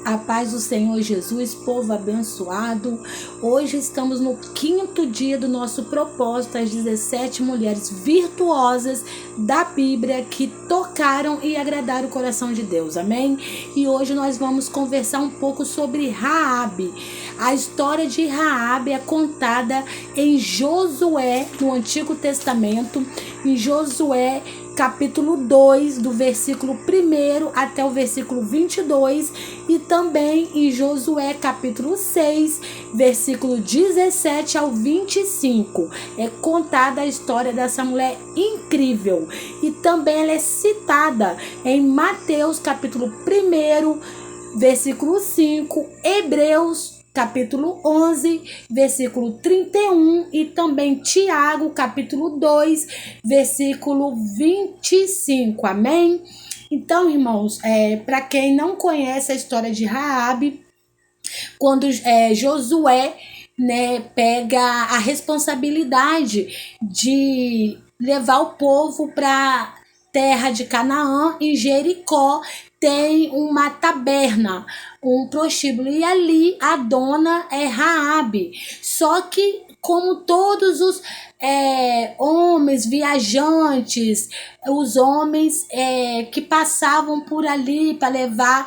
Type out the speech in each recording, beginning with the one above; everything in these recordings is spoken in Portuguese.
A paz do Senhor Jesus, povo abençoado. Hoje estamos no 5º dia do nosso propósito, as 17 mulheres virtuosas da Bíblia que tocaram e agradaram o coração de Deus, amém? E hoje nós vamos conversar um pouco sobre Raabe. A história de Raabe é contada em Josué, no Antigo Testamento, em Josué capítulo 2, do versículo 1 até o versículo 22, e também em Josué capítulo 6, versículo 17 ao 25. É contada a história dessa mulher incrível. E também ela é citada em Mateus capítulo 1, versículo 5, Hebreus capítulo 11, versículo 31, e também Tiago, capítulo 2, versículo 25, amém? Então, irmãos, para quem não conhece a história de Raabe, quando Josué, pega a responsabilidade de levar o povo para terra de Canaã, e Jericó tem uma taberna, um prostíbulo, e ali a dona é Raabe. Só que, como todos os homens viajantes, os homens que passavam por ali para levar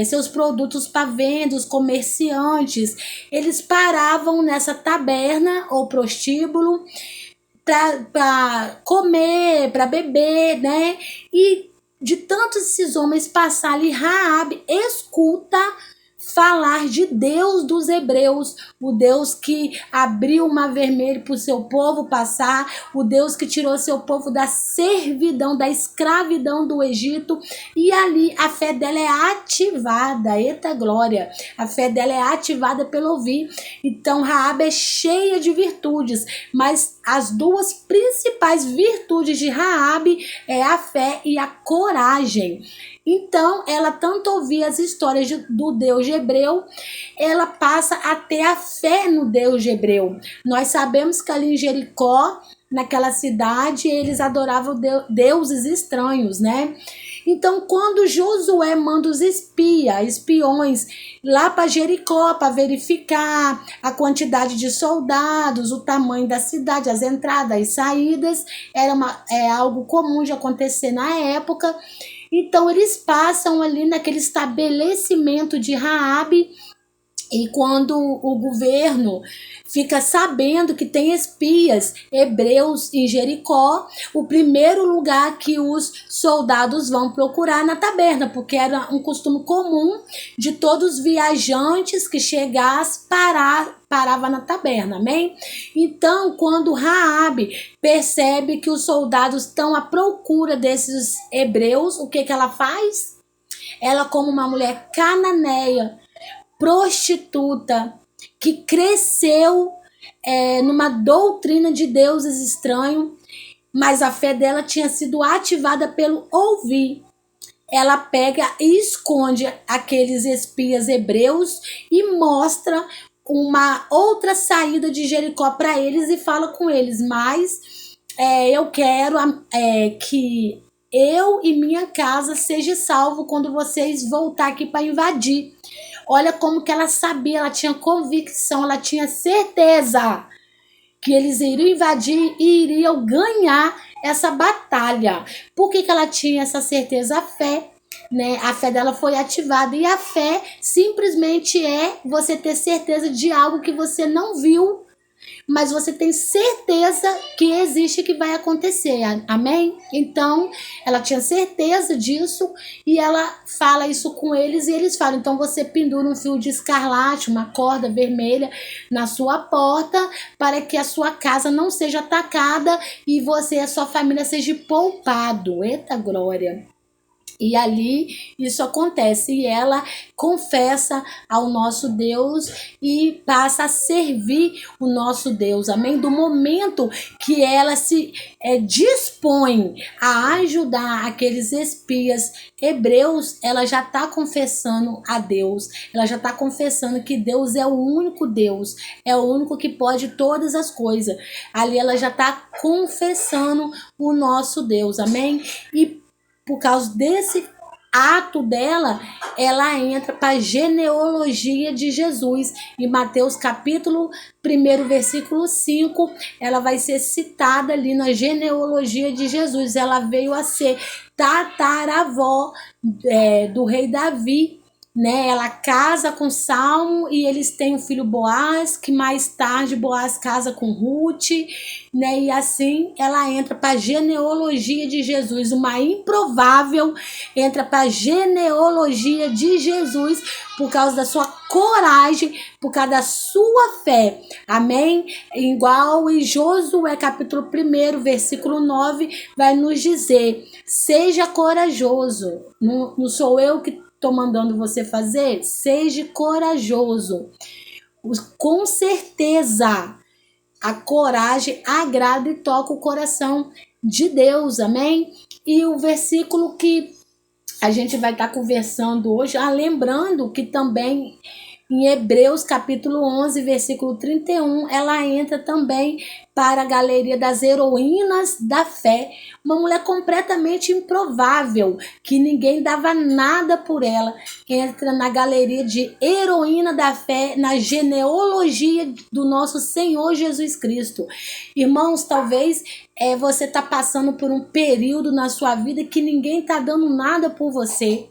seus produtos para venda, os comerciantes, eles paravam nessa taberna ou prostíbulo para comer, para beber, né? E de tantos esses homens passar ali, Raabe escuta falar de Deus dos hebreus, o Deus que abriu o mar vermelho para o seu povo passar, o Deus que tirou seu povo da servidão, da escravidão do Egito. E ali a fé dela é ativada, eita glória, a fé dela é ativada pelo ouvir. Então Raabe é cheia de virtudes, mas as duas principais virtudes de Raabe é a fé e a coragem. Então, ela tanto ouvia as histórias do Deus hebreu, ela passa a ter a fé no Deus hebreu. Nós sabemos que ali em Jericó, naquela cidade, eles adoravam deuses estranhos, né? Então, quando Josué manda os espiões lá para Jericó para verificar a quantidade de soldados, o tamanho da cidade, as entradas e saídas, era algo comum de acontecer na época. Então, eles passam ali naquele estabelecimento de Raabe, e quando o governo fica sabendo que tem espias hebreus em Jericó, o primeiro lugar que os soldados vão procurar na taberna, porque era um costume comum de todos os viajantes que chegassem parava na taberna, amém? Então, quando Raabe percebe que os soldados estão à procura desses hebreus, o que ela faz? Ela, como uma mulher cananeia, prostituta, que cresceu numa doutrina de deuses estranhos, mas a fé dela tinha sido ativada pelo ouvir. Ela pega e esconde aqueles espias hebreus e mostra uma outra saída de Jericó para eles e fala com eles, mas eu quero que eu e minha casa seja salvo quando vocês voltar aqui para invadir. Olha como que ela sabia, ela tinha convicção, ela tinha certeza que eles iriam invadir e iriam ganhar essa batalha. Por que ela tinha essa certeza? A fé, né? A fé dela foi ativada, e a fé simplesmente é você ter certeza de algo que você não viu, mas você tem certeza que existe, que vai acontecer, amém? Então, ela tinha certeza disso, e ela fala isso com eles, e eles falam, então você pendura um fio de escarlate, uma corda vermelha na sua porta, para que a sua casa não seja atacada, e você e a sua família seja poupado, eita glória. E ali isso acontece, e ela confessa ao nosso Deus e passa a servir o nosso Deus, amém? Do momento que ela se dispõe a ajudar aqueles espias hebreus, ela já está confessando a Deus, ela já está confessando que Deus é o único Deus, é o único que pode todas as coisas. Ali ela já está confessando o nosso Deus, amém? E por causa desse ato dela, ela entra para a genealogia de Jesus. Em Mateus capítulo 1, versículo 5, ela vai ser citada ali na genealogia de Jesus. Ela veio a ser tataravó do rei Davi, né? Ela casa com Salmo e eles têm o filho Boaz, que mais tarde Boaz casa com Ruth, né? E assim ela entra para a genealogia de Jesus. Uma improvável entra para a genealogia de Jesus por causa da sua coragem, por causa da sua fé. Amém? Igual em Josué capítulo 1, versículo 9, vai nos dizer: seja corajoso. Não sou eu que estou mandando você fazer? Seja corajoso. Com certeza, a coragem agrada e toca o coração de Deus, amém? E o versículo que a gente vai estar conversando hoje, lembrando que também em Hebreus capítulo 11, versículo 31, ela entra também para a galeria das heroínas da fé. Uma mulher completamente improvável, que ninguém dava nada por ela. Entra na galeria de heroína da fé, na genealogia do nosso Senhor Jesus Cristo. Irmãos, talvez você está passando por um período na sua vida que ninguém está dando nada por você.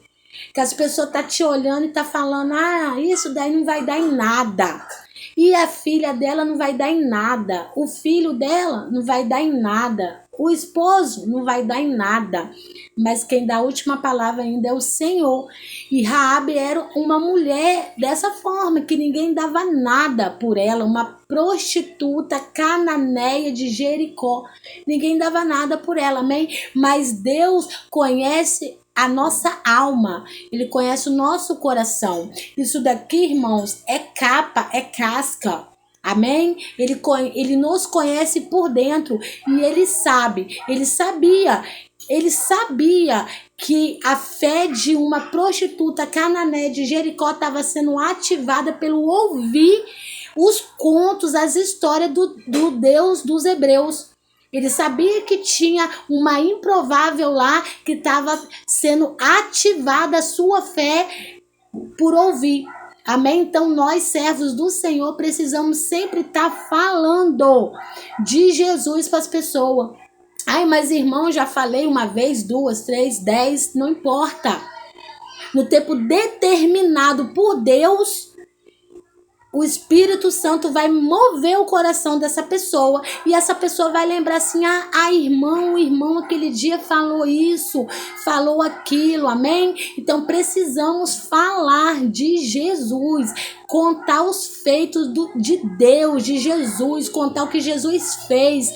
Que as pessoas estão te olhando e estão falando: isso daí não vai dar em nada. E a filha dela não vai dar em nada. O filho dela não vai dar em nada. O esposo não vai dar em nada. Mas quem dá a última palavra ainda é o Senhor. E Raabe era uma mulher dessa forma, que ninguém dava nada por ela. Uma prostituta cananeia de Jericó. Ninguém dava nada por ela, amém? Mas Deus conhece a nossa alma, Ele conhece o nosso coração. Isso daqui, irmãos, é capa, é casca. Amém? Ele nos conhece por dentro e Ele sabe, Ele sabia que a fé de uma prostituta cananeia de Jericó estava sendo ativada pelo ouvir os contos, as histórias do Deus dos hebreus. Ele sabia que tinha uma improvável lá, que estava sendo ativada a sua fé por ouvir. Amém? Então nós, servos do Senhor, precisamos sempre estar falando de Jesus para as pessoas. Mas irmão, já falei uma vez, 2, 3, 10, não importa. No tempo determinado por Deus, o Espírito Santo vai mover o coração dessa pessoa e essa pessoa vai lembrar assim: o irmão aquele dia falou isso, falou aquilo, amém? Então precisamos falar de Jesus, contar os feitos de Deus, de Jesus, contar o que Jesus fez,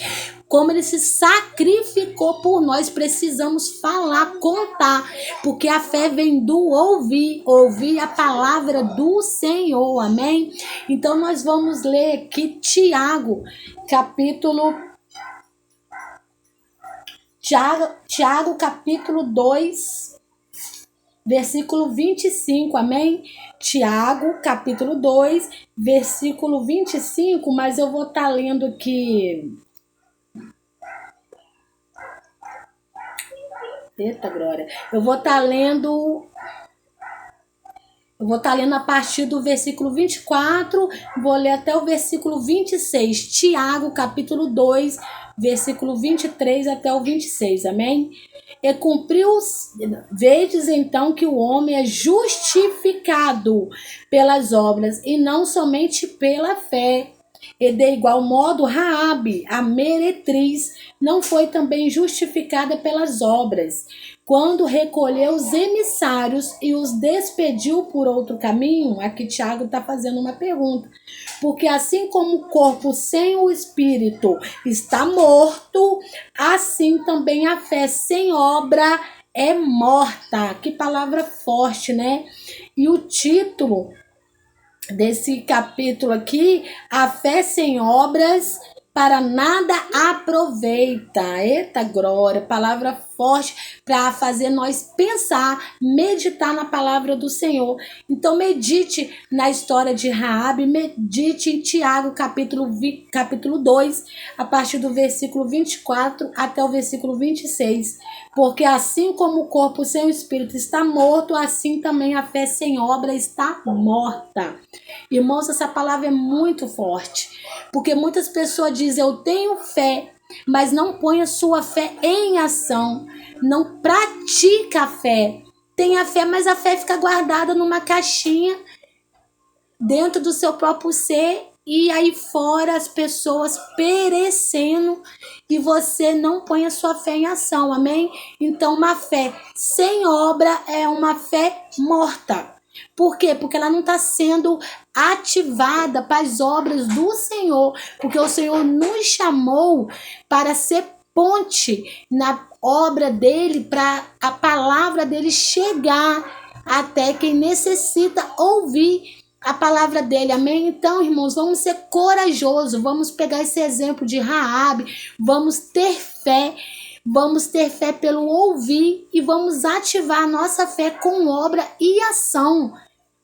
como Ele se sacrificou por nós. Precisamos falar, contar, porque a fé vem do ouvir a palavra do Senhor, amém? Então nós vamos ler aqui Tiago capítulo 2, versículo 25, amém? Tiago capítulo 2, versículo 25, mas eu vou estar lendo aqui. Eita, glória. Eu vou estar lendo a partir do versículo 24, vou ler até o versículo 26. Tiago, capítulo 2, versículo 23 até o 26, amém? E vedes então que o homem é justificado pelas obras e não somente pela fé. E de igual modo, Raabe, a meretriz, não foi também justificada pelas obras, quando recolheu os emissários e os despediu por outro caminho. Aqui Tiago está fazendo uma pergunta. Porque assim como o corpo sem o espírito está morto, assim também a fé sem obra é morta. Que palavra forte, né? E o título desse capítulo aqui: a fé sem obras para nada aproveita. Eita glória, palavra forte para fazer nós pensar, meditar na palavra do Senhor. Então medite na história de Raabe, medite em Tiago capítulo 2, a partir do versículo 24 até o versículo 26. Porque assim como o corpo sem o espírito está morto, assim também a fé sem obra está morta. Irmãos, essa palavra é muito forte, porque muitas pessoas dizem: eu tenho fé, mas não põe a sua fé em ação, não pratica a fé. Tem a fé, mas a fé fica guardada numa caixinha dentro do seu próprio ser, e aí fora as pessoas perecendo e você não põe a sua fé em ação, amém? Então uma fé sem obra é uma fé morta. Por quê? Porque ela não está sendo ativada para as obras do Senhor, porque o Senhor nos chamou para ser ponte na obra dele, para a palavra dele chegar até quem necessita ouvir a palavra dele, amém? Então, irmãos, vamos ser corajosos, vamos pegar esse exemplo de Raabe, vamos ter fé pelo ouvir e vamos ativar a nossa fé com obra e ação.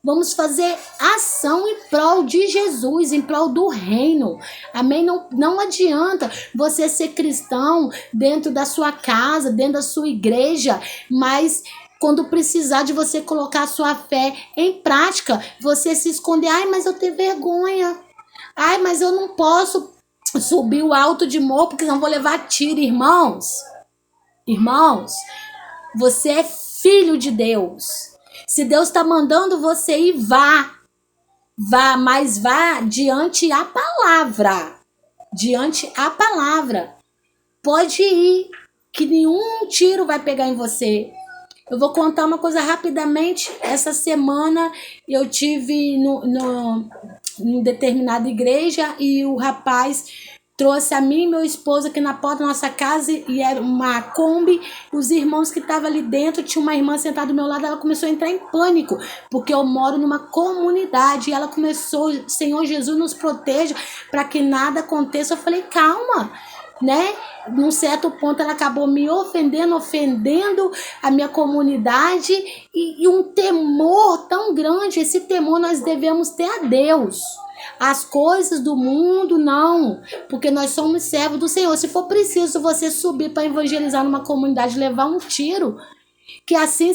Vamos fazer ação em prol de Jesus, em prol do reino. Amém? Não adianta você ser cristão dentro da sua casa, dentro da sua igreja, mas quando precisar de você colocar a sua fé em prática, você se esconder. Ai, mas eu tenho vergonha. Ai, mas eu não posso subir o alto de morro porque não vou levar tiro. Irmãos, você é filho de Deus. Se Deus está mandando você ir, vá, mas vá diante a palavra. Diante a palavra. Pode ir, que nenhum tiro vai pegar em você. Eu vou contar uma coisa rapidamente. Essa semana eu tive em determinada igreja e o rapaz trouxe a mim e meu esposo aqui na porta da nossa casa e era uma Kombi. Os irmãos que estavam ali dentro, tinha uma irmã sentada do meu lado, ela começou a entrar em pânico, porque eu moro numa comunidade e ela começou: Senhor Jesus, nos proteja para que nada aconteça. Eu falei: calma, né? Num certo ponto ela acabou me ofendendo a minha comunidade e um temor tão grande. Esse temor nós devemos ter a Deus. As coisas do mundo não, porque nós somos servos do Senhor. Se for preciso você subir para evangelizar numa comunidade, levar um tiro, que assim